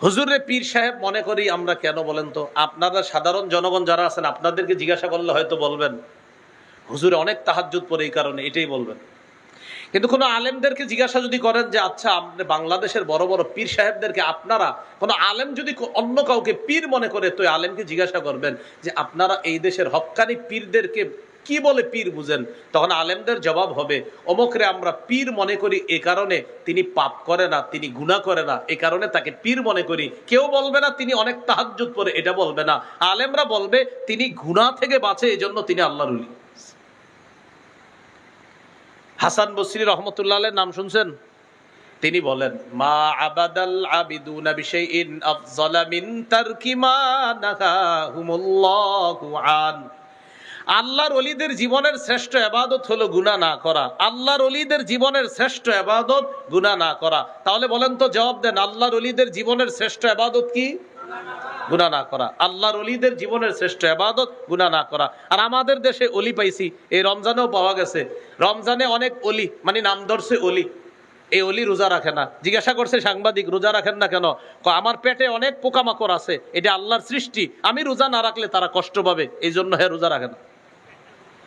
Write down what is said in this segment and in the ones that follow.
হুজুরে পীর সাহেব মনে করি আমরা কেন বলেন তো? আপনারা সাধারণ জনগণ যারা আছেন আপনাদেরকে জিজ্ঞাসা করলে হয়তো বলবেন হুজুরে অনেক তাহাজ্জুদ পড়ে, এই কারণে, এটাই বলবেন। কিন্তু কোনো আলেমদেরকে জিজ্ঞাসা যদি করেন যে আচ্ছা আপনি বাংলাদেশের বড় বড় পীর সাহেবদেরকে, আপনারা কোনো আলেম যদি অন্য কাউকে পীর মনে করে তো আলেমকে জিজ্ঞাসা করবেন যে আপনারা এই দেশের হক্কানি পীরদেরকে কি বলে পীর বুঝেন, তখন আলেমদের জবাব হবে অমুকরে আমরা পীর মনে করি এ কারণে তিনি পাপ করে না, তিনি গুনাহ করে না, এ কারণে তাকে পীর মনে করি। কেউ বলবে না তিনি অনেক তাহাজ্জুদ পড়ে, এটা বলবে না। আলেমরা বলবে তিনি গুনাহ থেকে বাঁচে এজন্য তিনি আল্লাহর ওলি। হাসান বসরি রহমতুল্লাহ আলাইহির নাম শুনছেন? তিনি বলেন মা আবাদাল আবিদুনা বিশাইইন আফযালা মিন তারকি মা নাহাহুমুল্লাহু আন। আল্লাহর ওলিদের জীবনের শ্রেষ্ঠ ইবাদত হলো গুনাহ না করা। আল্লাহর ওলিদের জীবনের শ্রেষ্ঠ ইবাদত গুনাহ না করা। তাহলে বলেন তো, জবাব দেন, আল্লাহর ওলিদের জীবনের শ্রেষ্ঠ ইবাদত কি? গুনাহ না করা। আল্লাহর ওলিদের জীবনের শ্রেষ্ঠ ইবাদত গুনাহ না করা। আর আমাদের দেশে ওলি পাইছি, এই রমজানেও পাওয়া গেছে। রমজানে অনেক ওলি, মানে নাম ধরছে ওলি, এই ওলি রোজা রাখে না। জিজ্ঞাসা করছে সাংবাদিক, রোজা রাখেন না কেন? আমার পেটে অনেক পোকামাকড় আছে, এটা আল্লাহর সৃষ্টি, আমি রোজা না রাখলে তারা কষ্ট পাবে, এই জন্য হ্যাঁ রোজা রাখে না।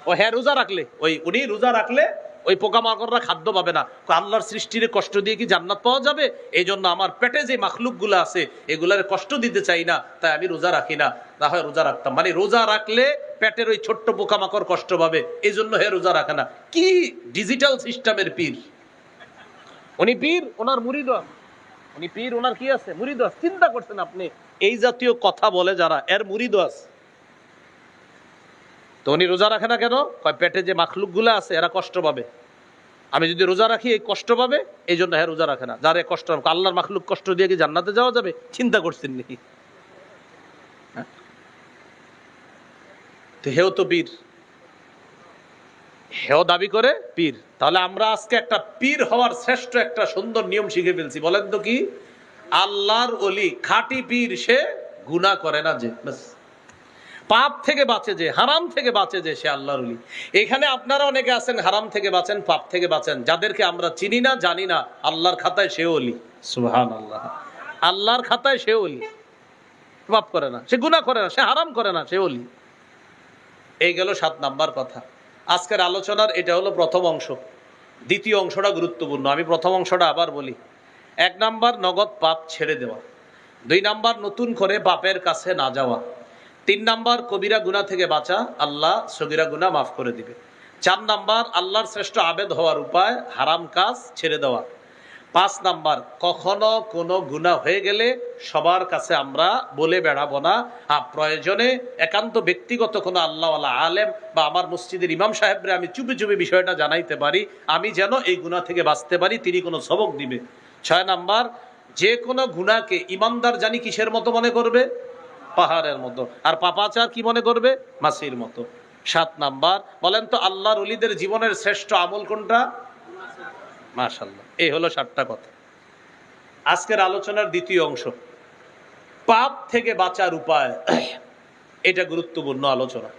ও হ্যাঁ রোজা রাখলে, উনি রোজা রাখলে ওই পোকামাকড়রা খাদ্য পাবে না। আল্লাহর সৃষ্টির কষ্ট দিয়ে কি জান্নাত পাওয়া যাবে? এই জন্য আমার পেটে যে মাখলুক গুলো আছে এগুলার কষ্ট দিতে চাই না, তাই আমি রোজা রাখি না। না হয় রোজা রাখতাম, মানে রোজা রাখলে পেটের ওই ছোট্ট পোকামাকড় কষ্ট পাবে, এই জন্য হ্যাঁ রোজা রাখে না। কি ডিজিটাল সিস্টেমের পীর! উনি পীর, ওনার মুরিদ। উনি পীর, ওনার কি আছে? মুরিদ আছে। চিন্তা করছেন আপনি? এই জাতীয় কথা বলে যারা, এর মুরিদ আছে। তো উনি রোজা রাখে না কেন? পেটে যে মাখলুক গুলা আছে এরা কষ্ট পাবে, আমি যদি রোজা রাখি এই কষ্ট পাবে, এই জন্য হ্যাঁ রোজা রাখে না। যারা কষ্ট, আল্লাহর মাখলুক কষ্ট দিয়ে কি জান্নাতে যাওয়া যাবে? চিন্তা করছেন নাকি? তো হেও তো পীর, হেও দাবি করে পীর। তাহলে আমরা আজকে একটা পীর হওয়ার শ্রেষ্ঠ একটা সুন্দর নিয়ম শিখে ফেলছি। বলেন তো কি? আল্লাহর ওলি খাঁটি পীর সে গুনাহ করে না, যে পাপ থেকে বাঁচে, যে হারাম থেকে বাঁচে, যে সে আল্লাহর ওলি। এখানে আপনারা অনেকে আছেন হারাম থেকে বাঁচেন, পাপ থেকে বাঁচেন, যাদেরকে আমরা চিনি না, জানি না, আল্লাহর খাতায় সে ওলি। সুবহানাল্লাহ। আল্লাহর খাতায় সে ওলি, পাপ করে না, সে গুনাহ করে না, সে হারাম করে না, সে ওলি। এই গেল 7 নাম্বার কথা আজকের আলোচনার। এটা হলো প্রথম অংশ। দ্বিতীয় অংশটা গুরুত্বপূর্ণ, আমি প্রথম অংশটা আবার বলি। 1 নাম্বার নগদ পাপ ছেড়ে দেওয়া। 2 নাম্বার নতুন করে পাপের কাছে না যাওয়া। 3 নাম্বার কবিরা গুনাহ থেকে বাঁচা, আল্লাহ সগীরা গুনাহ মাফ করে দিবে। 4 নাম্বার আল্লাহর শ্রেষ্ঠ আবেদ হওয়ার উপায়, হারাম কাজ ছেড়ে দেওয়া। 5 নাম্বার কখনো কোনো গুনাহ হয়ে গেলে সবার কাছে আমরা বলে বেড়াবো না, প্রয়োজনে একান্ত ব্যক্তিগত কোনো আল্লাহওয়ালা আলেম বা আমার মসজিদের ইমাম সাহেবরে আমি চুপে চুপে বিষয়টা জানাইতে পারি, আমি যেন এই গুনাহ থেকে বাঁচতে পারি, তিনি কোনো সবক দিবে। 6 নাম্বার যে কোনো গুনাহকে ইমানদার জানি কিসের মতো মনে করবে? পাহাড়ের মতো। আর পাপাচার কি মনে করবে? মাছির মতো। 7 নাম্বার বলেন তো আল্লাহর ওলিদের জীবনের শ্রেষ্ঠ আমল কোনটা? মাশাআল্লাহ। এই হলো 7টা কথা। আজকের আলোচনার দ্বিতীয় অংশ, পাপ থেকে বাঁচার উপায়। এটা গুরুত্বপূর্ণ আলোচনা।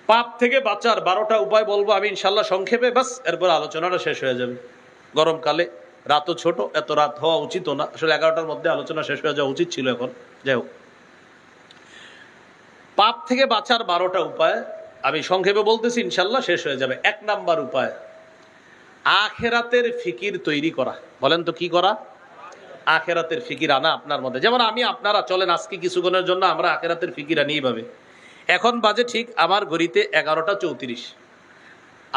পাপ থেকে বাঁচার 12টা উপায় বলবো আমি ইনশাল্লাহ সংক্ষেপে, বাস এরপর আলোচনাটা শেষ হয়ে যাবে। গরমকালে, রাতও ছোট, এত রাত হওয়া উচিত না, আসলে 11টার মধ্যে আলোচনা শেষ হয়ে যাওয়া উচিত ছিল এখন। যাই হোক, পাপ থেকে বাঁচার 12টা উপায় আমি সংক্ষেপে বলতেছি, ইনশাল্লাহ শেষ হয়ে যাবে। 1 নাম্বার উপায়, আখেরাতের ফিকির তৈরি করা। বলেন তো কি করা? আখেরাতের ফিকির আনা আপনার মধ্যে। যেমন আমি, আপনারা চলেন আজকে কিছুক্ষণের জন্য আমরা আখেরাতের ফিকির আনি। এইভাবে এখন বাজে ঠিক আমার ঘড়িতে 11টা 34।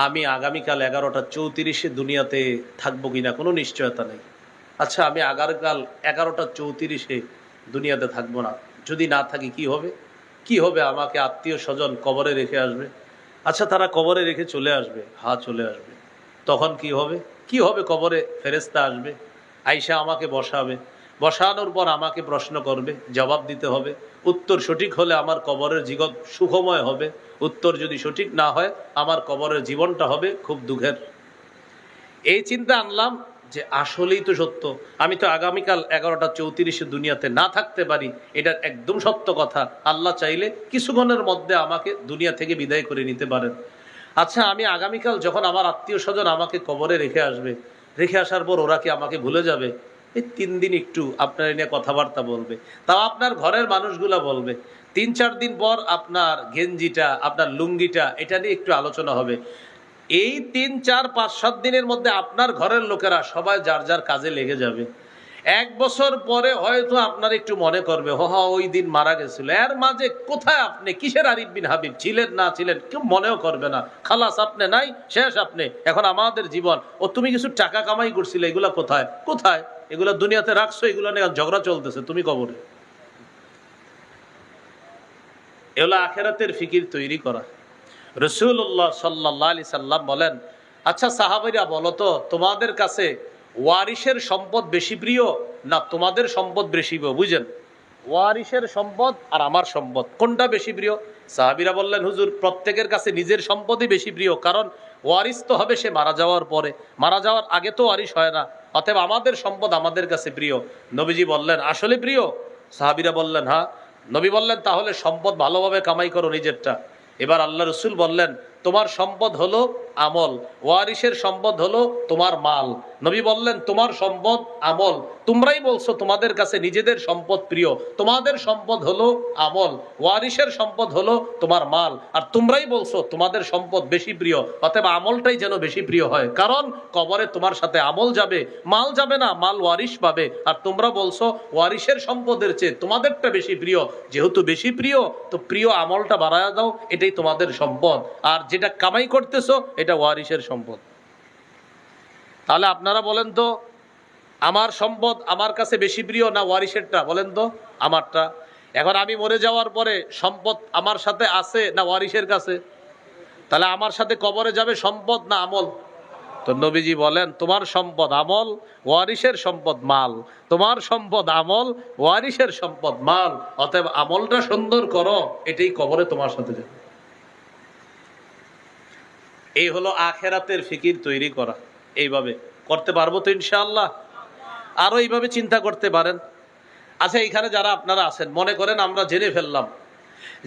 আমি আগামীকাল 11টা 34 দুনিয়াতে থাকবো কিনা কোনো নিশ্চয়তা নেই। আচ্ছা, আমি আগামীকাল 11টা 34 দুনিয়াতে থাকবো না, যদি না থাকি কি হবে? কি হবে? আমাকে আত্মীয় স্বজন কবরে রেখে আসবে। আচ্ছা, তারা কবরে রেখে চলে আসবে, হ্যাঁ চলে আসবে। তখন কি হবে? কি হবে? কবরে ফেরেশতা আসবে, আইসা আমাকে বসাবে, বসানোর পর আমাকে প্রশ্ন করবে, জবাব দিতে হবে। উত্তর সঠিক হলে আমার কবরের জীবন সুখময় হবে, উত্তর যদি সঠিক না হয় আমার কবরের জীবনটা হবে খুব দুঃখের। এই চিন্তা আনলাম যে আসলেই তো সত্য, আমি তো আগামীকাল 11টা 34 দুনিয়াতে না থাকতে পারি, এটা একদম সত্য কথা। আল্লাহ চাইলে কিছুক্ষণের মধ্যে আমাকে দুনিয়া থেকে বিদায় করে নিতে পারেন। আচ্ছা, আমি আগামীকাল যখন আমার আত্মীয় স্বজন আমাকে কবরে রেখে আসবে, রেখে আসার পর ওরা কি আমাকে ভুলে যাবে? এই 3 দিন একটু আপনার নিয়ে কথাবার্তা বলবে, তাও আপনার ঘরের মানুষগুলা বলবে। 3-4 দিন পর আপনার গেঞ্জিটা, আপনার লুঙ্গিটা, এটা নিয়ে একটু আলোচনা হবে। এই 3-4-5-7 দিনের মধ্যে আপনার ঘরের লোকেরা সবাই যার যার কাজে লেগে যাবে। 1 বছর পরে হয়তো আপনার একটু মনে করবে, ওই দিন মারা গেছিল। এর মাঝে কোথায় আপনি, কিসের আরিফ বিন হাবিব ছিলেন না ছিলেন কেউ মনেও করবে না। খালাস, আপনি নাই, শেষ আপনি। এখন আমাদের জীবন, তুমি কিছু টাকা কামাই করছিলে, এগুলা কোথায় কোথায়? এগুলা দুনিয়াতে রাখছো, এগুলো নিয়ে ঝগড়া চলতেছে, তুমি কবরে। এগুলো আখেরাতের ফিকির তৈরি করা। রাসূলুল্লাহ সাল্লাল্লাহু আলাইহি সাল্লাম বলেন, আচ্ছা সাহাবীরা বলো তো, তোমাদের কাছে ওয়ারিসের সম্পদ বেশি প্রিয় না তোমাদের সম্পদ বেশি প্রিয়? বুঝেন, ওয়ারিসের সম্পদ আর আমার সম্পদ কোনটা বেশি প্রিয়? সাহাবীরা বললেন, হুজুর প্রত্যেকের কাছে নিজের সম্পদই বেশি প্রিয়, কারণ ওয়ারিস তো হবে সে মারা যাওয়ার পরে, মারা যাওয়ার আগে তো ওয়ারিস হয় না, অতএব আমাদের সম্পদ আমাদের কাছে প্রিয়। নবীজি বললেন, আসলে প্রিয়? সাহাবীরা বললেন, হ্যাঁ। নবী বললেন, তাহলে সম্পদ ভালোভাবে কামাই করো নিজেরটা। এবার আল্লাহ রসুল বললেন, তোমার সম্পদ হলো আমল, ওয়ারিসের সম্পদ হলো তোমার মাল। নবী বললেন, তোমার সম্পদ আমল, তোমরাই বলছো তোমাদের কাছে নিজেদের সম্পদ প্রিয়, তোমাদের সম্পদ হলো আমল, ওয়ারিসের সম্পদ হলো তোমার মাল, আর তোমরাই বলছো তোমাদের সম্পদ বেশি প্রিয়, অতএব আমলটাই যেন বেশি প্রিয় হয়, কারণ কবরে তোমার সাথে আমল যাবে, মাল যাবে না, মাল ওয়ারিস পাবে। আর তোমরা বলছো ওয়ারিসের সম্পদের চেয়ে তোমাদেরটা বেশি প্রিয়, যেহেতু বেশি প্রিয় তো প্রিয় আমলটা বাড়ায়া দাও, এটাই তোমাদের সম্পদ, আর যেটা কামাই করতেছো এটা ওয়ারিসের সম্পদ। তাহলে আপনারা বলেন তো, আমার সম্পদ আমার কাছে বেশি প্রিয় না ওয়ারিসেরটা? বলেন তো, আমারটা। এখন আমি মরে যাওয়ার পরে সম্পদ আমার সাথে আছে না ওয়ারিসের কাছে? তাহলে আমার সাথে কবরে যাবে সম্পদ না আমল? তো নবীজি বলেন, তোমার সম্পদ আমল, ওয়ারিসের সম্পদ মাল। তোমার সম্পদ আমল, ওয়ারিসের সম্পদ মাল, অতএব আমলটা সুন্দর করো, এটাই কবরে তোমার সাথে যাবে। এই হলো আখেরাতের ফিকির তৈরি করা। এইভাবে করতে পারবো তো ইনশাআল্লাহ? আরো এইভাবে চিন্তা করতে পারেন। আচ্ছা, এখানে যারা আপনারা আছেন, মনে করেন আমরা জেনে ফেললাম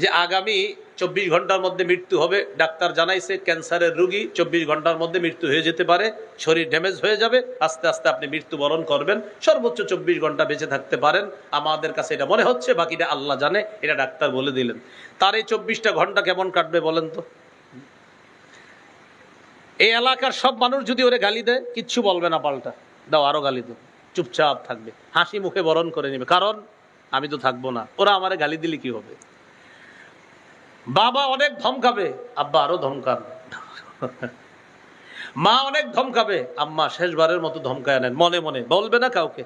যে আগামী 24 ঘন্টার মধ্যে মৃত্যু হবে, ডাক্তার জানাইছে ক্যান্সারের রোগী 24 ঘন্টার মধ্যে মৃত্যু হয়ে যেতে পারে, শরীর ড্যামেজ হয়ে যাবে, আস্তে আস্তে আপনি মৃত্যুবরণ করবেন, সর্বোচ্চ 24 ঘন্টা বেঁচে থাকতে পারেন। আমাদের কাছে এটা মনে হচ্ছে, বাকিটা আল্লাহ জানে, এটা ডাক্তার বলে দিলেন। তার এই 24টা ঘন্টা কেমন কাটবে বলেন তো? এই এলাকার সব মানুষ যদি ওরে গালি দেয়, কিচ্ছু বলবে না, পাল্টা দাও আরো গালি দাও, চুপচাপ থাকবে, হাসি মুখে বরণ করে নেবে, কারণ আমি তো থাকবো না, ওরা আমারে গালি দিলে কি হবে? বাবা অনেক ধমকাবে, আব্বা আরো ধমকান। মা অনেক ধমকাবে, আম্মা শেষবারের মতো ধমকায় নেন, মনে মনে বলবে না কাউকে।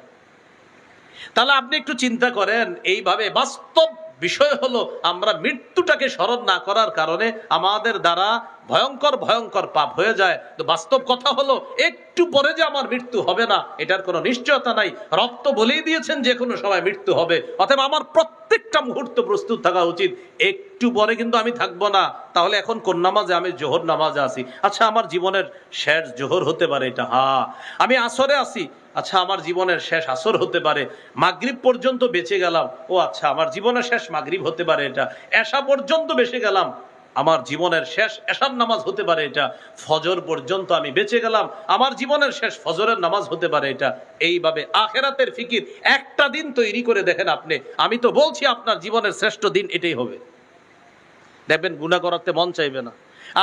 তাহলে আপনি একটু চিন্তা করেন, এইভাবে বাস্তব বিষয় হলো আমরা মৃত্যুটাকে স্মরণ না করার কারণে আমাদের দ্বারা ভয়ঙ্কর ভয়ঙ্কর পাপ হয়ে যায়। তো বাস্তব কথা হলো, একটু পরে যে আমার মৃত্যু হবে না এটার কোনো নিশ্চয়তা নাই। রব তো বলেই দিয়েছেন যে কোনো সময় মৃত্যু হবে, অতএব আমার প্রত্যেকটা মুহূর্ত প্রস্তুত থাকা উচিত। একটু পরে কিন্তু আমি থাকবো না, তাহলে এখন কোন নামাজে? আমি জোহর নামাজে আছি, আচ্ছা আমার জীবনের শেষ জোহর হতে পারে এটা। হ্যাঁ, আমি আসরে আছি, আচ্ছা আমার জীবনের শেষ আসর হতে পারে। মাগরিব পর্যন্ত বেঁচে গেলাম, ও আচ্ছা আমার জীবনের শেষ মাগরিব হতে পারে এটা। এশা পর্যন্ত বেঁচে গেলাম, আমার জীবনের শেষ এশার নামাজ হতে পারে এটা। ফজর পর্যন্ত আমি বেঁচে গেলাম, আমার জীবনের শেষ ফজরের নামাজ হতে পারে এটা। এইভাবে আখেরাতের ফিকির একটা দিন তৈরি করে দেখেন আপনি। আমি তো বলছি আপনার জীবনের শ্রেষ্ঠ দিন এটাই হবে, দেখবেন গুনাহ করাতে মন চাইবে না,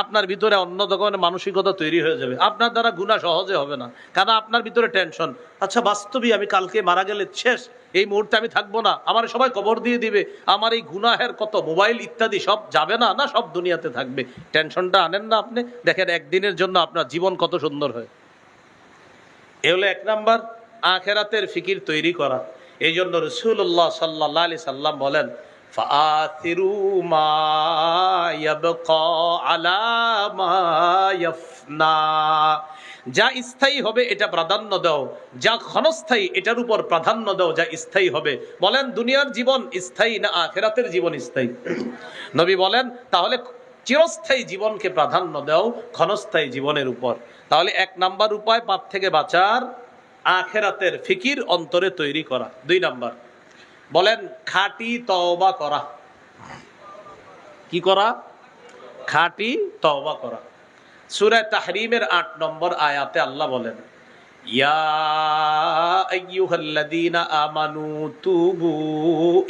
আপনার ভিতরে অন্য ধরনের মানসিকতা তৈরি হয়ে যাবে, আপনার দ্বারা গুনাহ সহজে হবে না, কারণ আপনার ভিতরে টেনশন। আচ্ছা বাস্তবিক আমি কালকে মারা গেলে শেষ, এই মুহূর্তে আমি থাকবো না, আমার সবাই কবর দিয়ে দিবে, আমার এই গুনাহের কত মোবাইল ইত্যাদি সব যাবে না, না সব দুনিয়াতে থাকবে। টেনশনটা আনেন না আপনি, দেখেন একদিনের জন্য আপনার জীবন কত সুন্দর হয়। এ হলো 1 নাম্বার, আখেরাতের ফিকির তৈরি করা। এই জন্য রাসূলুল্লাহ সাল্লাল্লাহু আলাইহি সাল্লাম বলেন, ফাআথিরু মা ইয়াবকা আলা মা ইয়াফনা, যা স্থায়ী হবে এটা প্রাধান্য দাও, যা ক্ষণস্থায়ী এটার উপর প্রাধান্য দাও, যা স্থায়ী হবে। বলেন দুনিয়ার জীবন স্থায়ী না আখিরাতের জীবন স্থায়ী? নবী বলেন তাহলে চিরস্থায়ী জীবনকে প্রাধান্য দাও ক্ষণস্থায়ী জীবনের উপর। তাহলে 1 নাম্বার উপায় পাপ থেকে বাঁচার, আখিরাতের ফিকির অন্তরে তৈরি করা। 2 নাম্বার বলেন খাঁটি তওবা করা। কি করা? খাঁটি তওবা করা। সূরা তাহরিমের 8 নম্বর আয়াতে আল্লাহ বলেন, ইয়া আইয়ুহাল্লাযীনা আমানু তুবু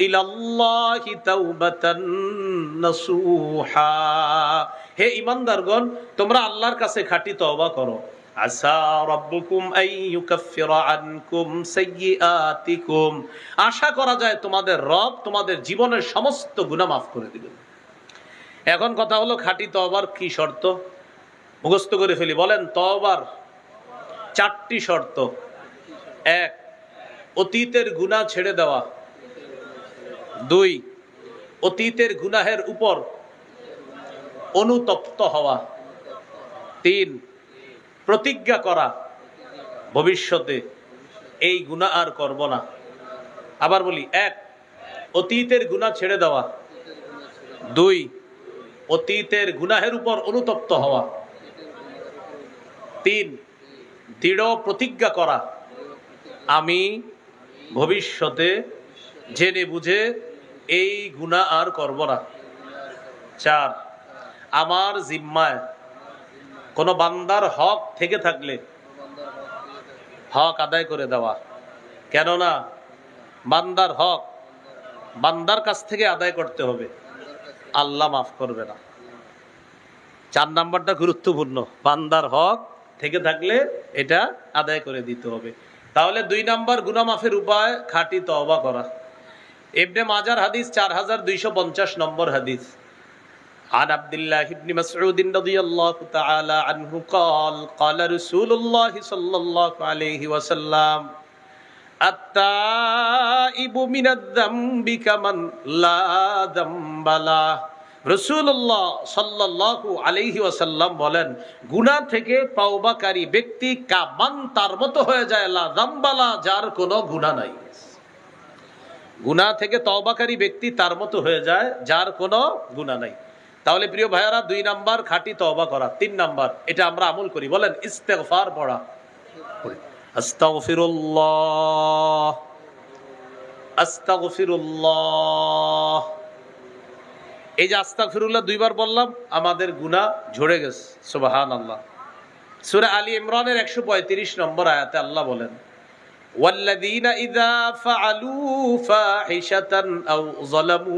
ইলাল্লাহি তাওবাতান নাসুহা, হে ঈমানদারগণ তোমরা আল্লাহর কাছে খাঁটি তওবা করো। আসা রাব্বুকুম আইয়ুকাফফিরা আনকুম সাইয়্যাতিকুম, আশা করা যায় তোমাদের রব তোমাদের জীবনের সমস্ত গুনাহ মাফ করে দিবেন। এখন কথা হলো খাঁটি তওবার কি শর্ত? মুখস্থ করে ফেলি, বলেন তওবার 4টি শর্ত। 1, অতীতের গুনাহ ছেড়ে দেওয়া। 2, অতীতের গুনাহের উপর অনুতপ্ত হওয়া। 3, প্রতিজ্ঞা করা ভবিষ্যতে এই গুনাহ আর করব না। আবার বলি, 1, অতীতের গুনাহ ছেড়ে দেওয়া। 2, অতীতের গুনাহের উপর অনুতপ্ত হওয়া। 3, দৃঢ় প্রতিজ্ঞা করা আমি ভবিষ্যতে জেনে বুঝে এই গুনাহ আর করব না। 4, আমার জিম্মায় কোনো বান্দার হক থেকে থাকলে হক আদায় করে দেওয়া। কেননা বান্দার হক বান্দার কাছ থেকে আদায় করতে হবে, আল্লাহ মাফ করবে না। 4 নাম্বারটা গুরুত্বপূর্ণ, বান্দার হক থেকে থাকলে এটা আদায় করে দিতে হবে। তাহলে 2 নাম্বার গুনাহ মাফের উপায় খাঁটি তওবা করা। ইবনে মাজার হাদিস 4250 নম্বর হাদিস। عن عبد الله بن مسعود رضي الله تعالى عنه قال قال رسول الله صلى الله عليه وسلم التائب من الذنب كمن لا ذنب له। রাসূলুল্লাহ সাল্লাল্লাহু আলাইহি ওয়াসাল্লাম বলেন, গুনাহ থেকে তওবাকারী ব্যক্তি কামান তার মতো হয়ে যায়, লা যামবালা যার কোনো গুনাহ নাই। গুনাহ থেকে তওবাকারী ব্যক্তি তার মতো হয়ে যায় যার কোনো গুনাহ নাই। তাহলে প্রিয় ভাইয়ারা, 2 নাম্বার খাঁটি তওবা করা। 3 নাম্বার এটা আমরা আমল করি, বলেন ইস্তেগফার পড়া। আস্তাগফিরুল্লাহ আস্তাগফিরুল্লাহ, এই যে আস্তাগফিরুল্লাহ 2 বার বললাম, আমাদের গুনাহ ঝরে গেছে। সুবহানাল্লাহ। সূরা আলী ইমরানের 135 নম্বর আয়াতে আল্লাহ বলেন, ওয়াল্লাযীনা ইযা ফাআলু ফাহিশাতান আও যালামু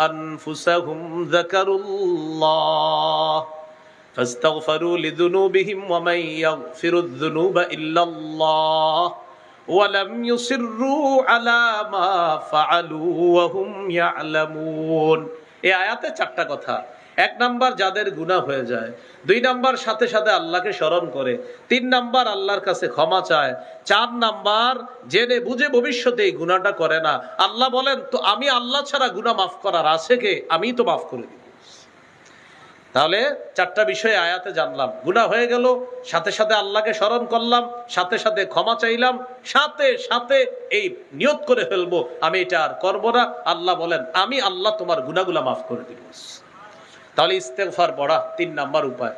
আনফুসাহুম যাকারুল্লাহ ফাস্তাগফিরু লিযুনুবিহিম ওয়া মান ইয়াগফিরুয যুনুবা ইল্লাল্লাহ ওয়া লাম ইউসিররু আলা মা ফাআলু ওয়া হুম ইয়ালামুন। এই আয়াতে 4টা কথা। 1 নাম্বার যাদের গুনাহ হয়ে যায়, 2 নাম্বার সাথে সাথে আল্লাহকে স্মরণ করে, 3 নাম্বার আল্লাহর কাছে ক্ষমা চায়, 4 নাম্বার জেনে বুঝে ভবিষ্যতে এই গুনাহটা করে না। আল্লাহ বলেন, তো আমি আল্লাহ ছাড়া গুনাহ মাফ করার আছে কে? আমিই তো মাফ করে দিব। তাহলে 4টা বিষয় আয়াতে জানলাম। গুনাহ হয়ে গেল, সাথে সাথে আল্লাহকে স্মরণ করলাম, সাথে সাথে ক্ষমা চাইলাম, সাথে সাথে এই নিয়ত করে ফেলবো আমি এটা আর করব না। আল্লাহ বলেন, আমি আল্লাহ তোমার গুনাহগুলো মাফ করে দিব। তাহলে ইস্তেগফার পড়া 3 নাম্বার উপায়।